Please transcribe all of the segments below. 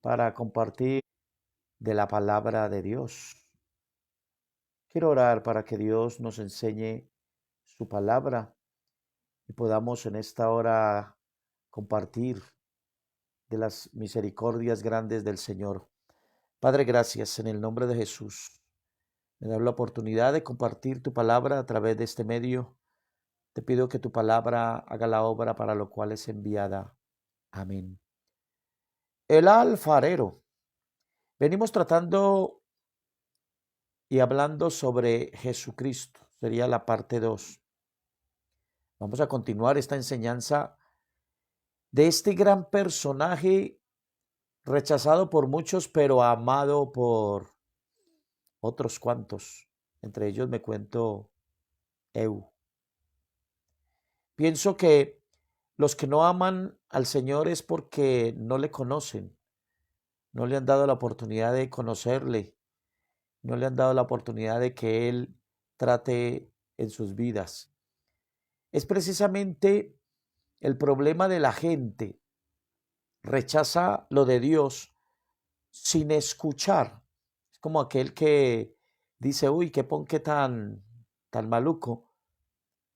para compartir de la palabra de Dios. Quiero orar para que Dios nos enseñe su palabra y podamos en esta hora compartir de las misericordias grandes del Señor. Padre, gracias en el nombre de Jesús. Me da la oportunidad de compartir tu palabra a través de este medio. Te pido que tu palabra haga la obra para lo cual es enviada. Amén. El alfarero. Venimos tratando y hablando sobre Jesucristo. Sería la parte 2. Vamos a continuar esta enseñanza de este gran personaje rechazado por muchos, pero amado por otros cuantos. Entre ellos me cuento Eu. Pienso que los que no aman al Señor es porque no le conocen, no le han dado la oportunidad de conocerle, no le han dado la oportunidad de que Él trate en sus vidas. Es precisamente el problema de la gente. Rechaza lo de Dios sin escuchar. Es como aquel que dice, uy, qué ponqué tan maluco.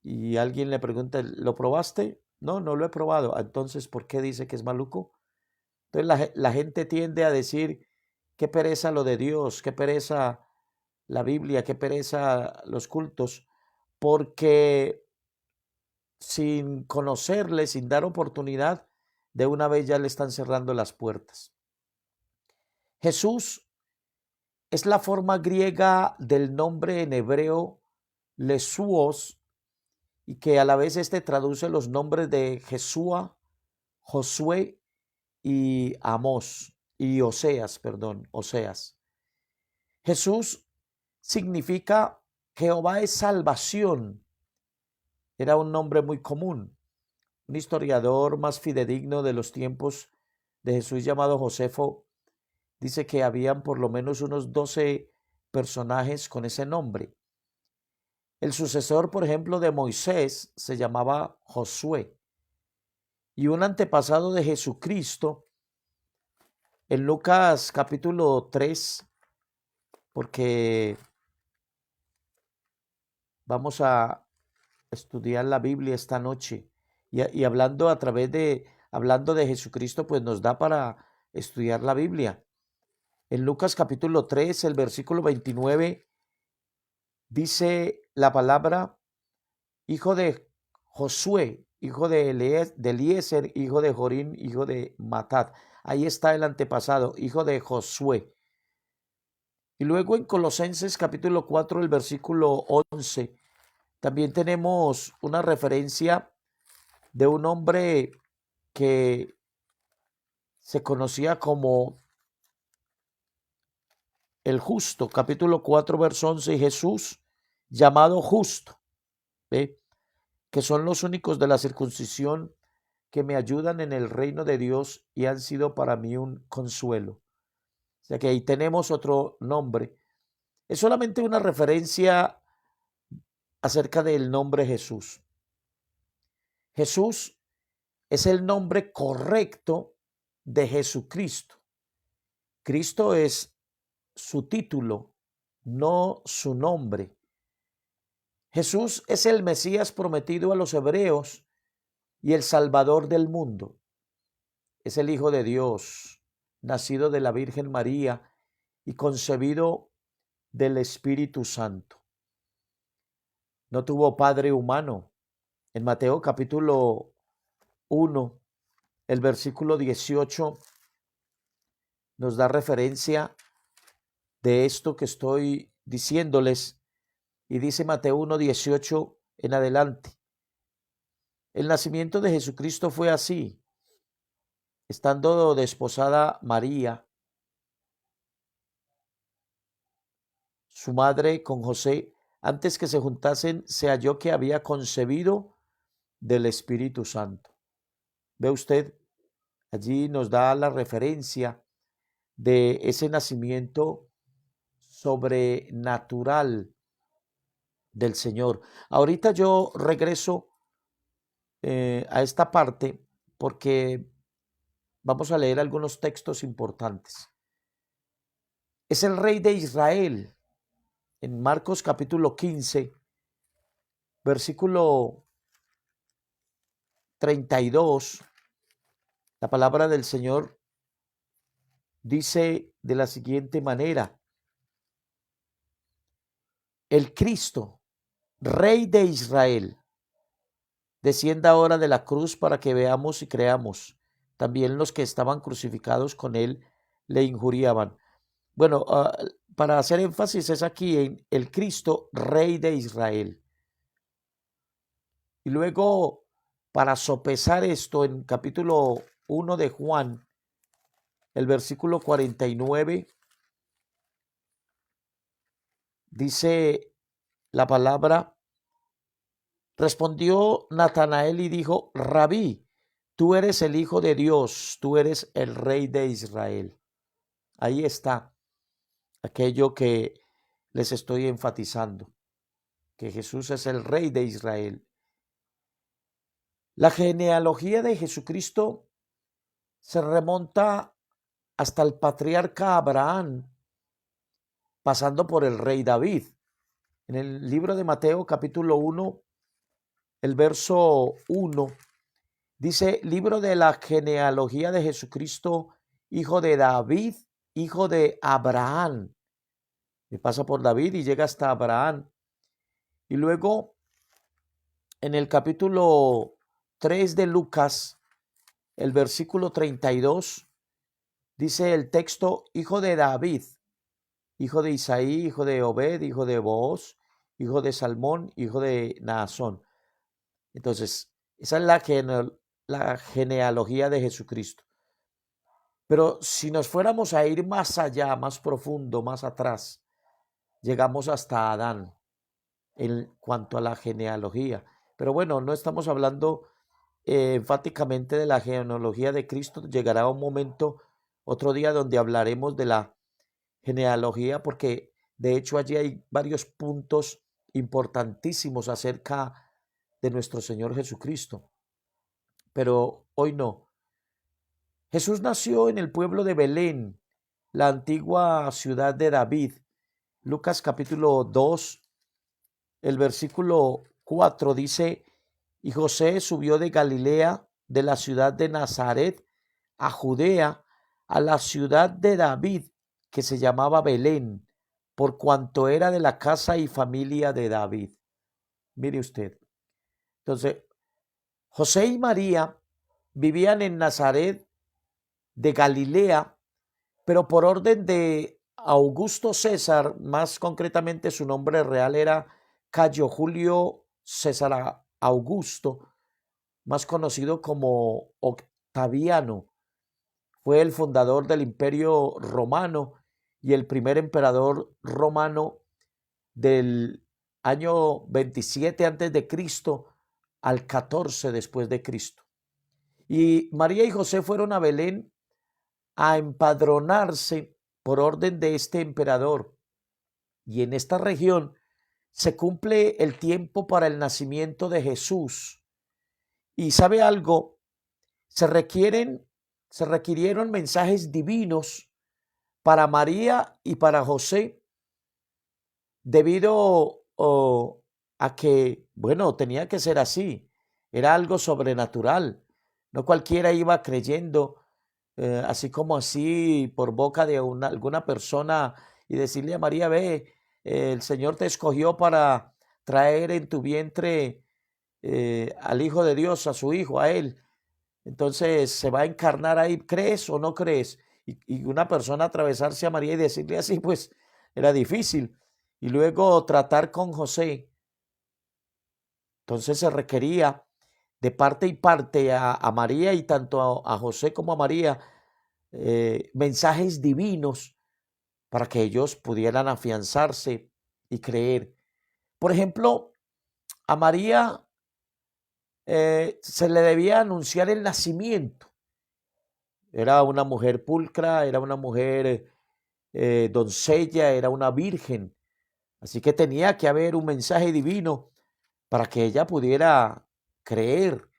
Y alguien le pregunta, ¿lo probaste? No, no lo he probado. Entonces, ¿por qué dice que es maluco? Entonces la gente tiende a decir, qué pereza lo de Dios, qué pereza la Biblia, qué pereza los cultos, porque sin conocerle, sin dar oportunidad, de una vez ya le están cerrando las puertas. Jesús es la forma griega del nombre en hebreo Lesuos, y que a la vez traduce los nombres de Jesúa, Josué y Amós, y Oseas, perdón, Oseas. Jesús significa Jehová es salvación. Era un nombre muy común. Un historiador más fidedigno de los tiempos de Jesús llamado Josefo dice que habían por lo menos unos 12 personajes con ese nombre. El sucesor, por ejemplo, de Moisés se llamaba Josué. Y un antepasado de Jesucristo, en Lucas capítulo 3, porque vamos a estudiar la Biblia esta noche. Y hablando de Jesucristo, pues nos da para estudiar la Biblia. En Lucas capítulo 3, el versículo 29, dice la palabra, hijo de Josué, hijo de Eliezer, hijo de Jorín, hijo de Matat. Ahí está el antepasado, hijo de Josué. Y luego en Colosenses capítulo 4, el versículo 11, también tenemos una referencia de un hombre que se conocía como el justo, capítulo 4, verso 11, Jesús llamado justo, ¿ve? Que son los únicos de la circuncisión que me ayudan en el reino de Dios y han sido para mí un consuelo. O sea que ahí tenemos otro nombre. Es solamente una referencia acerca del nombre Jesús. Jesús es el nombre correcto de Jesucristo. Cristo es su título, no su nombre. Jesús es el Mesías prometido a los hebreos y el Salvador del mundo. Es el Hijo de Dios, nacido de la Virgen María y concebido del Espíritu Santo. No tuvo padre humano. En Mateo capítulo 1, el versículo 18 nos da referencia de esto que estoy diciéndoles, y dice Mateo 1:18 en adelante. El nacimiento de Jesucristo fue así. Estando desposada María, su madre, con José, antes que se juntasen, se halló que había concebido del Espíritu Santo. ¿Ve usted? Allí nos da la referencia de ese nacimiento sobrenatural del Señor. Ahorita yo regreso a esta parte porque vamos a leer algunos textos importantes. Es el rey de Israel. En Marcos capítulo 15, versículo 32, la palabra del Señor dice de la siguiente manera: el Cristo, rey de Israel, descienda ahora de la cruz para que veamos y creamos. También los que estaban crucificados con él le injuriaban. Bueno, para hacer énfasis es aquí en el Cristo, rey de Israel. Y luego, para sopesar esto, en capítulo 1 de Juan, el versículo 49, dice la palabra: respondió Natanael y dijo: Rabí, tú eres el Hijo de Dios, tú eres el Rey de Israel. Ahí está aquello que les estoy enfatizando, que Jesús es el Rey de Israel. La genealogía de Jesucristo se remonta hasta el patriarca Abraham, pasando por el rey David. En el libro de Mateo capítulo 1, el verso 1, dice: libro de la genealogía de Jesucristo, hijo de David, hijo de Abraham. Y pasa por David y llega hasta Abraham. Y luego, en el capítulo 3 de Lucas, el versículo 32, dice el texto: hijo de David, hijo de Isaí, hijo de Obed, hijo de Booz, hijo de Salmón, hijo de Naasón. Entonces, esa es la genealogía de Jesucristo. Pero si nos fuéramos a ir más allá, más profundo, más atrás, llegamos hasta Adán en cuanto a la genealogía. Pero bueno, no estamos hablando enfáticamente de la genealogía de Cristo. Llegará un momento, otro día, donde hablaremos de la genealogía, porque de hecho allí hay varios puntos importantísimos acerca de nuestro Señor Jesucristo. Pero hoy no. Jesús nació en el pueblo de Belén, la antigua ciudad de David. Lucas capítulo 2, el versículo 4 dice: y José subió de Galilea, de la ciudad de Nazaret, a Judea, a la ciudad de David, que se llamaba Belén, por cuanto era de la casa y familia de David. Mire usted. Entonces, José y María vivían en Nazaret de Galilea, pero por orden de Augusto César, más concretamente su nombre real era Cayo Julio César Augusto, más conocido como Octaviano. Fue el fundador del Imperio Romano y el primer emperador romano del año 27 antes de Cristo al 14 después de Cristo. Y María y José fueron a Belén a empadronarse por orden de este emperador. Y en esta región se cumple el tiempo para el nacimiento de Jesús. Y ¿sabe algo? Se requirieron mensajes divinos para María y para José, debido a que, bueno, tenía que ser así. Era algo sobrenatural. No cualquiera iba creyendo así como así por boca de alguna persona y decirle a María: ve, el Señor te escogió para traer en tu vientre al Hijo de Dios, a su Hijo, a Él. Entonces se va a encarnar ahí, ¿crees o no crees? Y una persona atravesarse a María y decirle así, pues era difícil. Y luego tratar con José. Entonces se requería de parte y parte a María, y tanto a José como a María, mensajes divinos para que ellos pudieran afianzarse y creer. Por ejemplo, a María se le debía anunciar el nacimiento. Era una mujer pulcra, era una mujer doncella, era una virgen. Así que tenía que haber un mensaje divino para que ella pudiera creer.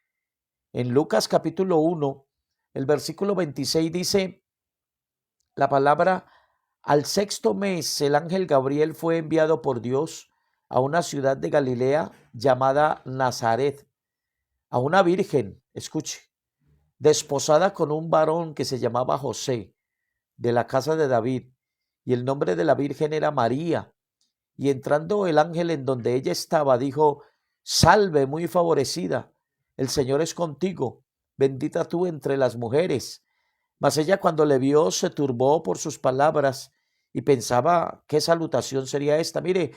En Lucas capítulo 1, El versículo 26 dice la palabra: al sexto mes el ángel Gabriel fue enviado por Dios a una ciudad de Galilea llamada Nazaret, a una virgen, escuche, desposada con un varón que se llamaba José, de la casa de David, y el nombre de la virgen era María. Y entrando el ángel en donde ella estaba, dijo: salve, muy favorecida, el Señor es contigo, bendita tú entre las mujeres. Mas ella, cuando le vio, se turbó por sus palabras y pensaba qué salutación sería esta. Mire,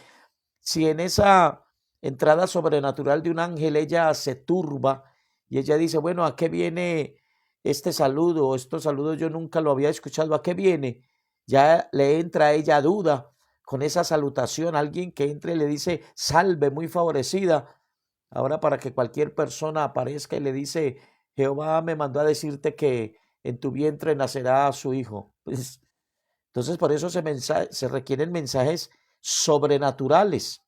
si en esa entrada sobrenatural de un ángel ella se turba y ella dice: bueno, ¿a qué viene este saludo? Estos saludos yo nunca lo había escuchado. ¿A qué viene? Ya le entra a ella duda con esa salutación. Alguien que entre y le dice: salve, muy favorecida. Ahora, para que cualquier persona aparezca y le dice: Jehová me mandó a decirte que en tu vientre nacerá su hijo. Pues, entonces, por eso se requieren mensajes sobrenaturales.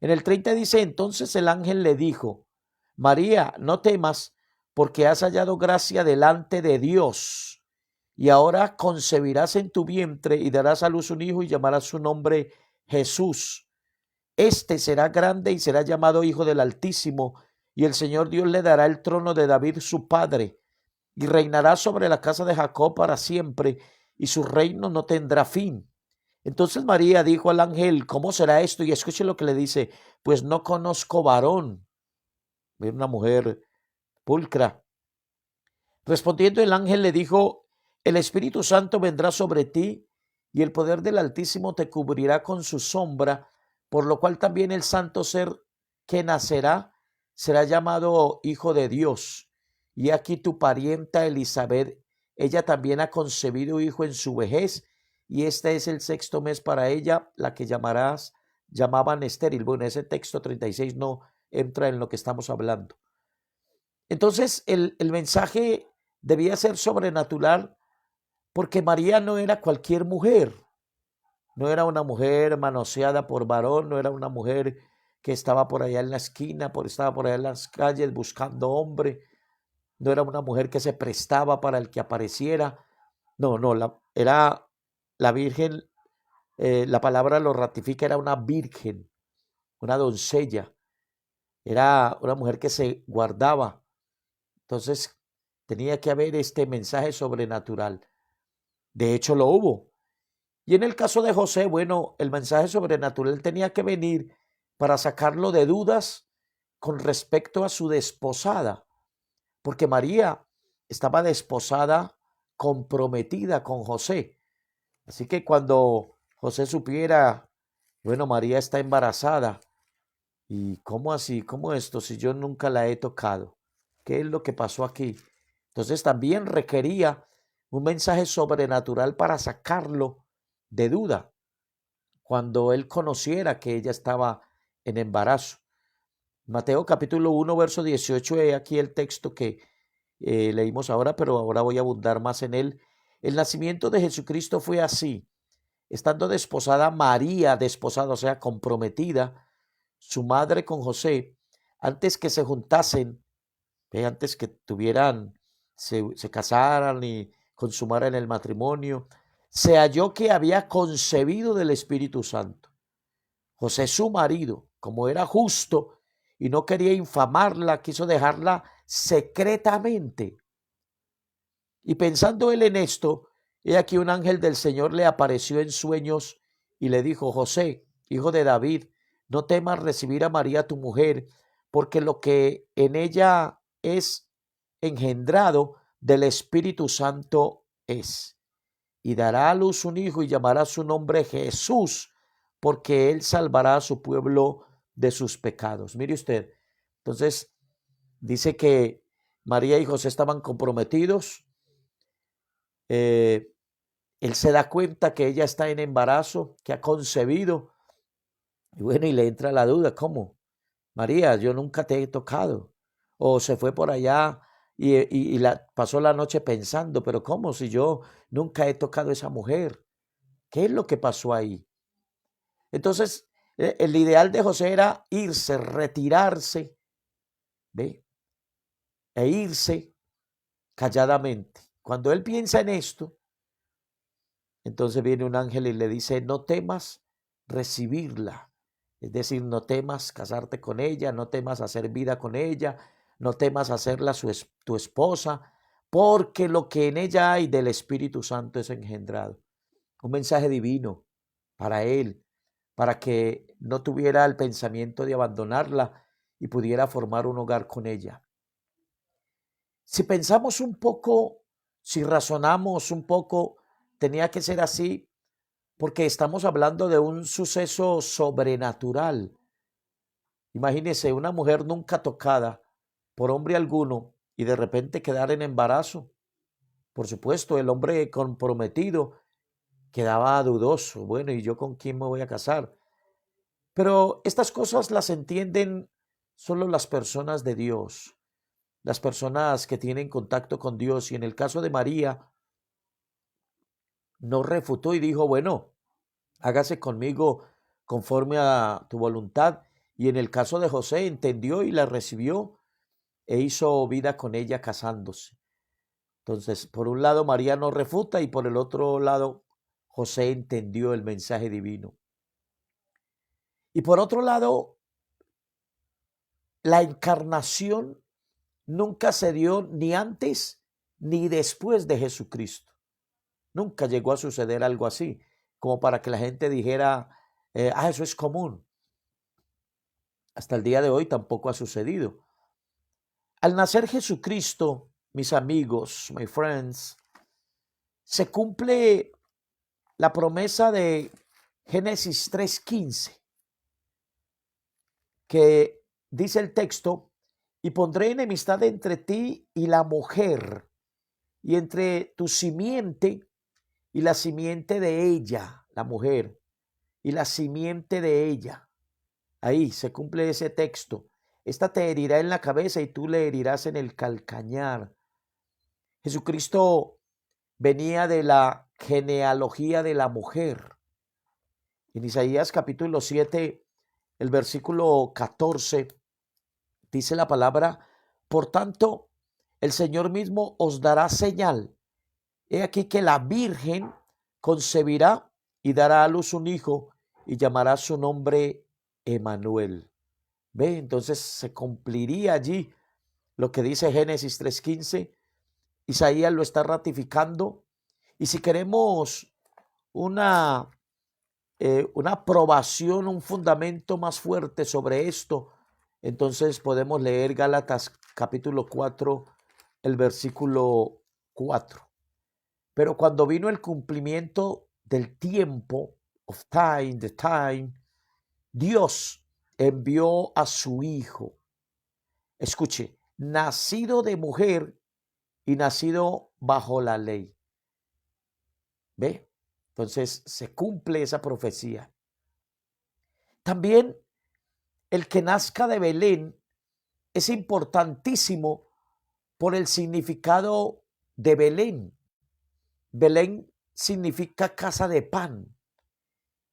En el 30 dice: entonces el ángel le dijo: María, no temas, porque has hallado gracia delante de Dios, y ahora concebirás en tu vientre y darás a luz un hijo y llamarás su nombre Jesús. Este será grande y será llamado Hijo del Altísimo, y el Señor Dios le dará el trono de David su padre, y reinará sobre la casa de Jacob para siempre, y su reino no tendrá fin. Entonces María dijo al ángel: ¿cómo será esto? Y escuche lo que le dice: pues no conozco varón. Era una mujer pulcra. Respondiendo el ángel le dijo: el Espíritu Santo vendrá sobre ti, y el poder del Altísimo te cubrirá con su sombra, por lo cual también el santo ser que nacerá será llamado Hijo de Dios. Y aquí tu parienta Elizabeth, ella también ha concebido hijo en su vejez, y este es el sexto mes para ella, la que llamaban estéril. Bueno, ese texto 36 no entra en lo que estamos hablando. Entonces el mensaje debía ser sobrenatural, porque María no era cualquier mujer, no era una mujer manoseada por varón, no era una mujer que estaba por allá en la esquina, estaba por allá en las calles buscando hombre, no era una mujer que se prestaba para el que apareciera, no, no, era la virgen, la palabra lo ratifica, era una virgen, una doncella, era una mujer que se guardaba. Entonces tenía que haber este mensaje sobrenatural. De hecho lo hubo. Y en el caso de José, bueno, el mensaje sobrenatural tenía que venir para sacarlo de dudas con respecto a su desposada, porque María estaba desposada, comprometida con José. Así que cuando José supiera: bueno, María está embarazada, ¿y cómo así? ¿Cómo esto? Si yo nunca la he tocado. ¿Qué es lo que pasó aquí? Entonces también requería un mensaje sobrenatural para sacarlo de duda cuando él conociera que ella estaba en embarazo. Mateo capítulo 1, verso 18, he aquí el texto que leímos ahora, pero ahora voy a abundar más en él. El nacimiento de Jesucristo fue así: estando desposada María, desposada, o sea, comprometida, su madre con José, antes que se juntasen, antes que se casaran y consumaran el matrimonio, se halló que había concebido del Espíritu Santo. José, su marido, como era justo y no quería infamarla, quiso dejarla secretamente. Y pensando él en esto, he aquí un ángel del Señor le apareció en sueños y le dijo: José, hijo de David, no temas recibir a María tu mujer, porque lo que en ella es engendrado del Espíritu Santo es. Y dará a luz un hijo y llamará su nombre Jesús, porque él salvará a su pueblo de sus pecados. Mire usted, entonces dice que María y José estaban comprometidos. Él se da cuenta que ella está en embarazo, que ha concebido. Y bueno, y le entra la duda: ¿cómo? María, yo nunca te he tocado. O se fue por allá pasó la noche pensando: pero ¿cómo si yo nunca he tocado a esa mujer? ¿Qué es lo que pasó ahí? Entonces, el ideal de José era irse, retirarse, ¿ve? E irse calladamente. Cuando él piensa en esto, entonces viene un ángel y le dice, no temas recibirla. Es decir, no temas casarte con ella, no temas hacer vida con ella, no temas hacerla tu esposa, porque lo que en ella hay del Espíritu Santo es engendrado. Un mensaje divino para él, para que no tuviera el pensamiento de abandonarla y pudiera formar un hogar con ella. Si pensamos un poco, si razonamos un poco, tenía que ser así porque estamos hablando de un suceso sobrenatural. Imagínese una mujer nunca tocada por hombre alguno y de repente quedar en embarazo. Por supuesto, el hombre comprometido quedaba dudoso. Bueno, ¿y yo con quién me voy a casar? Pero estas cosas las entienden solo las personas de Dios, las personas que tienen contacto con Dios. Y en el caso de María, no refutó y dijo, bueno, hágase conmigo conforme a tu voluntad. Y en el caso de José, entendió y la recibió e hizo vida con ella casándose. Entonces, por un lado, María no refuta y por el otro lado, José entendió el mensaje divino. Y por otro lado, la encarnación nunca se dio ni antes ni después de Jesucristo. Nunca llegó a suceder algo así, como para que la gente dijera, eso es común. Hasta el día de hoy tampoco ha sucedido. Al nacer Jesucristo, mis amigos, my friends, se cumple la promesa de Génesis 3:15, que dice el texto, y pondré enemistad entre ti y la mujer, y entre tu simiente y la simiente de ella, la mujer, y la simiente de ella. Ahí se cumple ese texto. Esta te herirá en la cabeza y tú le herirás en el calcañar. Jesucristo venía de la genealogía de la mujer. En Isaías capítulo 7, el versículo 14, dice la palabra, por tanto, el Señor mismo os dará señal. He aquí que la Virgen concebirá y dará a luz un hijo y llamará su nombre Emanuel. Ve, entonces se cumpliría allí lo que dice Génesis 3:15. Isaías lo está ratificando. Y si queremos una aprobación, un fundamento más fuerte sobre esto, entonces podemos leer Gálatas capítulo 4, el versículo 4. Pero cuando vino el cumplimiento del tiempo, of time, the time, Dios envió a su Hijo. Escuche, nacido de mujer y nacido bajo la ley. ¿Ve? Entonces se cumple esa profecía. También el que nazca de Belén es importantísimo por el significado de Belén. Belén significa casa de pan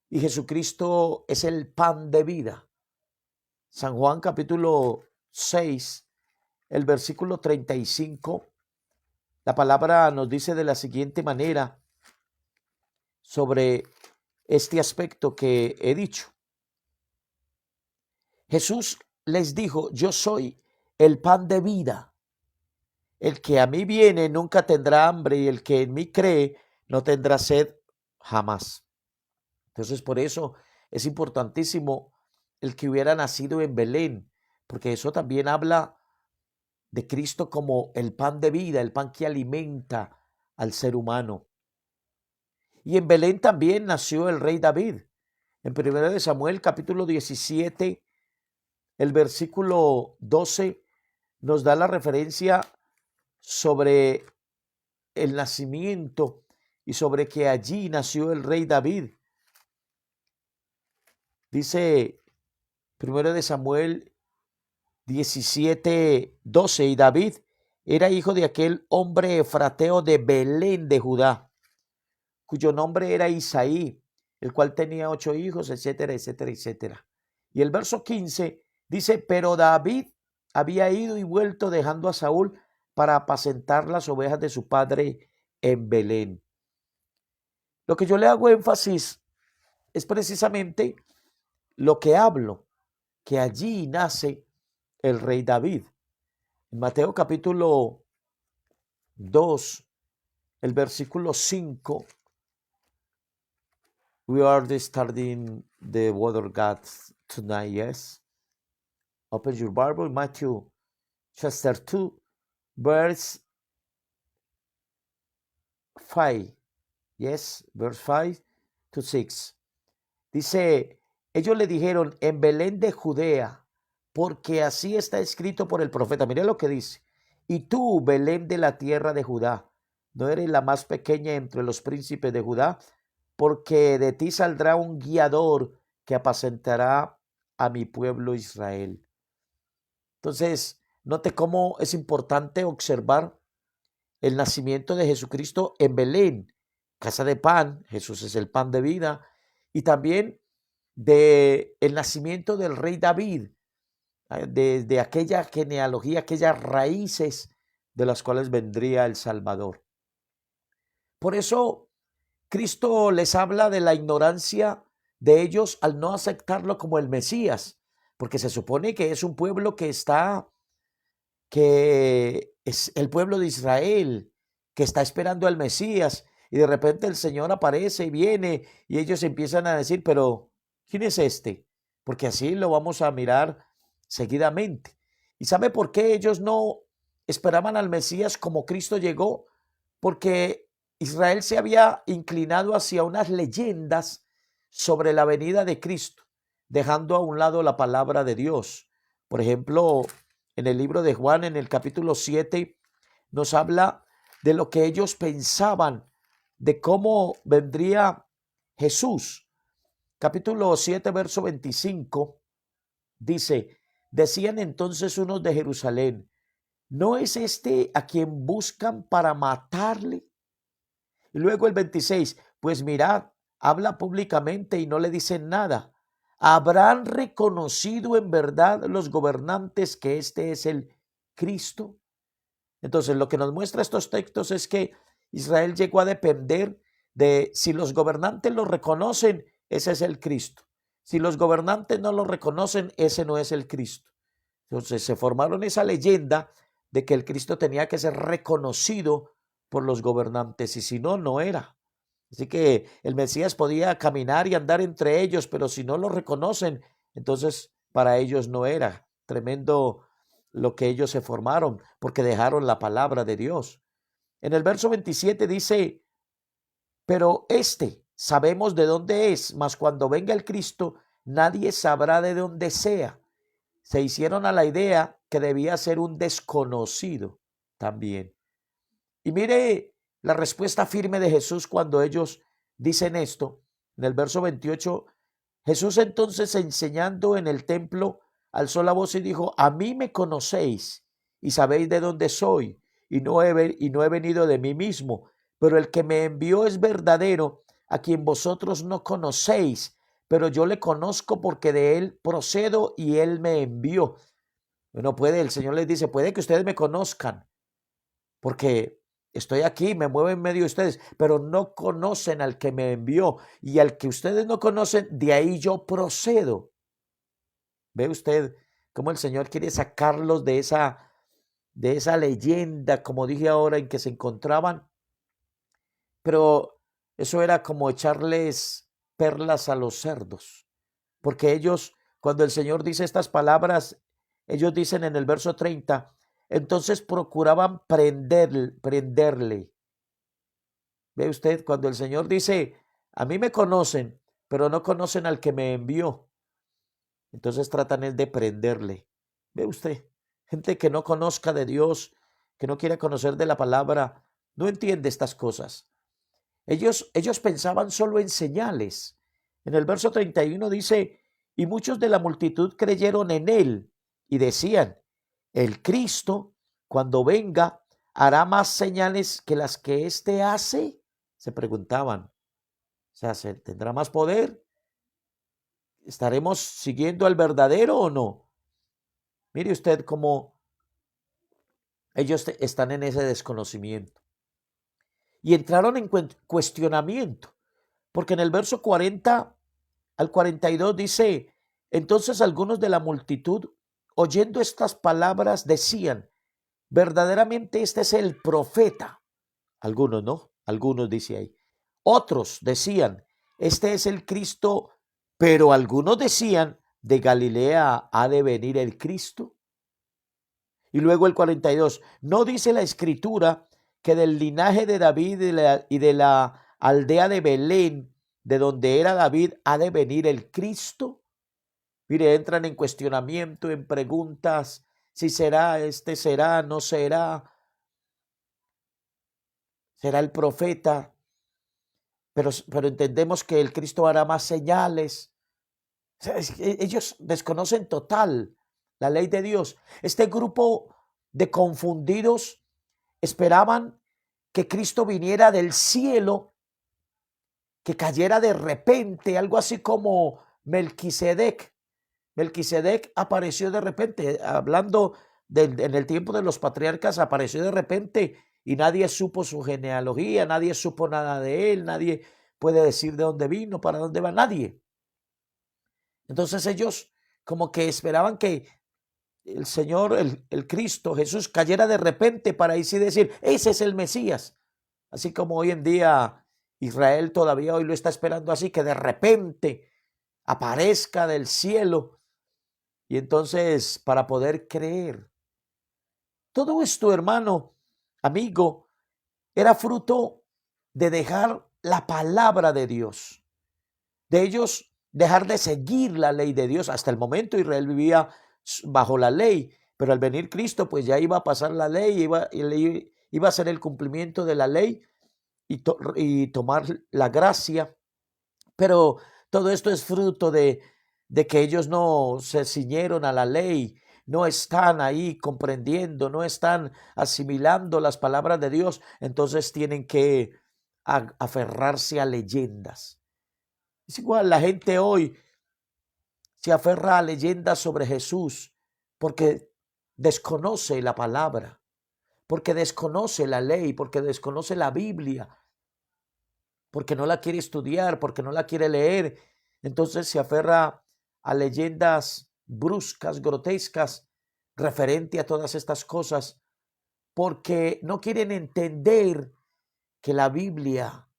y Jesucristo es el pan de vida. San Juan capítulo 6, el versículo 35, la palabra nos dice de la siguiente manera sobre este aspecto que he dicho. Jesús les dijo, yo soy el pan de vida. El que a mí viene nunca tendrá hambre y el que en mí cree no tendrá sed jamás. Entonces por eso es importantísimo el que hubiera nacido en Belén, porque eso también habla de Cristo como el pan de vida, el pan que alimenta al ser humano. Y en Belén también nació el rey David. En 1 Samuel capítulo 17, el versículo 12 nos da la referencia sobre el nacimiento y sobre que allí nació el rey David. Dice 1 Samuel 17:12, y David era hijo de aquel hombre efrateo de Belén de Judá, cuyo nombre era Isaí, el cual tenía 8 hijos, etcétera, etcétera, etcétera. Y el verso 15 dice, pero David había ido y vuelto dejando a Saúl para apacentar las ovejas de su padre en Belén. Lo que yo le hago énfasis es precisamente lo que hablo, que allí nace el rey David. En Mateo capítulo 2, el versículo 5, we are studying the word of God tonight, yes? Open your Bible, Matthew chapter 2, verse 5, yes, verse 5 to 6. Dice, ellos le dijeron, en Belén de Judea, porque así está escrito por el profeta. Mira lo que dice. Y tú, Belén de la tierra de Judá, no eres la más pequeña entre los príncipes de Judá, porque de ti saldrá un guiador que apacentará a mi pueblo Israel. Entonces, note cómo es importante observar el nacimiento de Jesucristo en Belén, casa de pan, Jesús es el pan de vida, y también de el nacimiento del rey David, de aquella genealogía, aquellas raíces de las cuales vendría el Salvador. Por eso Cristo les habla de la ignorancia de ellos al no aceptarlo como el Mesías, porque se supone que es un pueblo que es el pueblo de Israel, que está esperando al Mesías, y de repente el Señor aparece y viene, y ellos empiezan a decir, pero ¿quién es este? Porque así lo vamos a mirar seguidamente. ¿Y sabe por qué ellos no esperaban al Mesías como Cristo llegó? Porque Israel se había inclinado hacia unas leyendas sobre la venida de Cristo, dejando a un lado la palabra de Dios. Por ejemplo, en el libro de Juan, en el capítulo 7, nos habla de lo que ellos pensaban, de cómo vendría Jesús. Capítulo 7, verso 25, dice, decían entonces unos de Jerusalén, ¿no es este a quien buscan para matarle? Y luego el 26, pues mirad, habla públicamente y no le dicen nada. ¿Habrán reconocido en verdad los gobernantes que este es el Cristo? Entonces, lo que nos muestra estos textos es que Israel llegó a depender de si los gobernantes lo reconocen, ese es el Cristo. Si los gobernantes no lo reconocen, ese no es el Cristo. Entonces, se formaron esa leyenda de que el Cristo tenía que ser reconocido por los gobernantes y si no, no era. Así que el Mesías podía caminar y andar entre ellos, pero si no lo reconocen, entonces para ellos no era. Tremendo lo que ellos se formaron, porque dejaron la palabra de Dios. En el verso 27 dice, pero sabemos de dónde es, mas cuando venga el Cristo, nadie sabrá de dónde sea. Se hicieron a la idea que debía ser un desconocido también. Y mire la respuesta firme de Jesús cuando ellos dicen esto. En el verso 28, Jesús entonces enseñando en el templo, alzó la voz y dijo, a mí me conocéis y sabéis de dónde soy y no he venido de mí mismo, pero el que me envió es verdadero, a quien vosotros no conocéis, pero yo le conozco porque de él procedo y él me envió. Bueno, el Señor les dice, puede que ustedes me conozcan, porque estoy aquí, me muevo en medio de ustedes, pero no conocen al que me envió y al que ustedes no conocen, de ahí yo procedo. ¿Ve usted cómo el Señor quiere sacarlos de esa leyenda, como dije ahora, en que se encontraban? Pero eso era como echarles perlas a los cerdos, porque ellos, cuando el Señor dice estas palabras, ellos dicen en el verso 30, entonces procuraban prenderle. Ve usted, cuando el Señor dice, a mí me conocen, pero no conocen al que me envió, entonces tratan es de prenderle. Ve usted, gente que no conozca de Dios, que no quiere conocer de la palabra, no entiende estas cosas. Ellos pensaban solo en señales. En el verso 31 dice, y muchos de la multitud creyeron en él y decían, el Cristo, cuando venga, hará más señales que las que éste hace. Se preguntaban, o sea, ¿tendrá más poder? ¿Estaremos siguiendo al verdadero o no? Mire usted cómo Ellos están en ese desconocimiento. Y entraron en cuestionamiento, porque en el verso 40 al 42 dice, entonces algunos de la multitud, oyendo estas palabras, decían, verdaderamente este es el profeta. Algunos, ¿no? Algunos dice ahí. Otros decían, este es el Cristo, pero algunos decían, de Galilea ha de venir el Cristo. Y luego el 42, ¿no dice la escritura que del linaje de David y de la aldea de Belén, de donde era David, ha de venir el Cristo? Mire, entran en cuestionamiento, en preguntas, si será, será, no será, será el profeta, pero entendemos que el Cristo hará más señales. O sea, ellos desconocen total la ley de Dios. Este grupo de confundidos esperaban que Cristo viniera del cielo, que cayera de repente, algo así como Melquisedec. Melquisedec apareció de repente, hablando en el tiempo de los patriarcas, apareció de repente y nadie supo su genealogía, nadie supo nada de él, nadie puede decir de dónde vino, para dónde va, nadie. Entonces ellos como que esperaban que el Señor, el Cristo, Jesús, cayera de repente para así decir, ese es el Mesías. Así como hoy en día Israel todavía hoy lo está esperando así, que de repente aparezca del cielo. Y entonces para poder creer. Todo esto, hermano, amigo, era fruto de dejar la palabra de Dios. De ellos dejar de seguir la ley de Dios. Hasta el momento Israel vivía bajo la ley, pero al venir Cristo, pues ya iba a pasar la ley, iba a ser el cumplimiento de la ley y tomar la gracia. Pero todo esto es fruto de que ellos no se ciñeron a la ley, no están ahí comprendiendo, no están asimilando las palabras de Dios, entonces tienen que aferrarse a leyendas. Es igual, la gente hoy se aferra a leyendas sobre Jesús porque desconoce la palabra, porque desconoce la ley, porque desconoce la Biblia, porque no la quiere estudiar, porque no la quiere leer. Entonces se aferra a leyendas bruscas, grotescas, referente a todas estas cosas, porque no quieren entender que la Biblia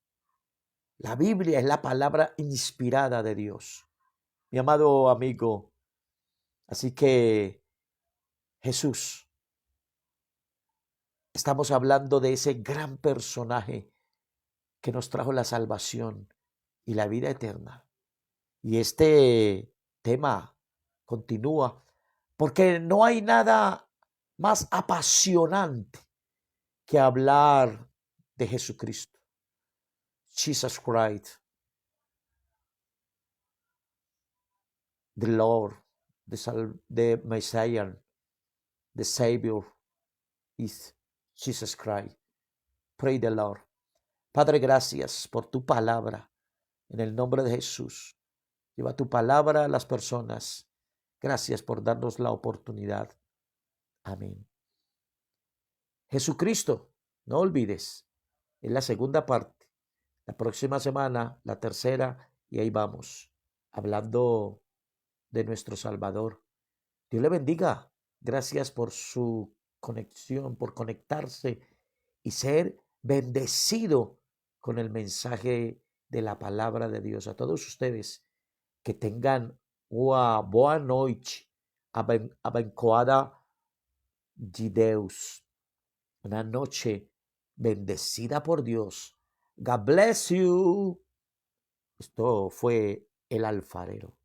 es la palabra inspirada de Dios. Mi amado amigo, así que Jesús, estamos hablando de ese gran personaje que nos trajo la salvación y la vida eterna. Y este tema continúa porque no hay nada más apasionante que hablar de Jesucristo. Jesus Christ, the Lord, the Messiah, the Savior is Jesus Christ. Pray the Lord. Padre, gracias por tu palabra. En el nombre de Jesús. Lleva tu palabra a las personas. Gracias por darnos la oportunidad. Amén. Jesucristo, no olvides, es la segunda parte. La próxima semana, la tercera, y ahí vamos, hablando de nuestro Salvador. Dios le bendiga. Gracias por su conexión, por conectarse y ser bendecido con el mensaje de la palabra de Dios. A todos ustedes que tengan una boa noite abençoada de Deus. Una noche bendecida por Dios. God bless you. Esto fue el alfarero.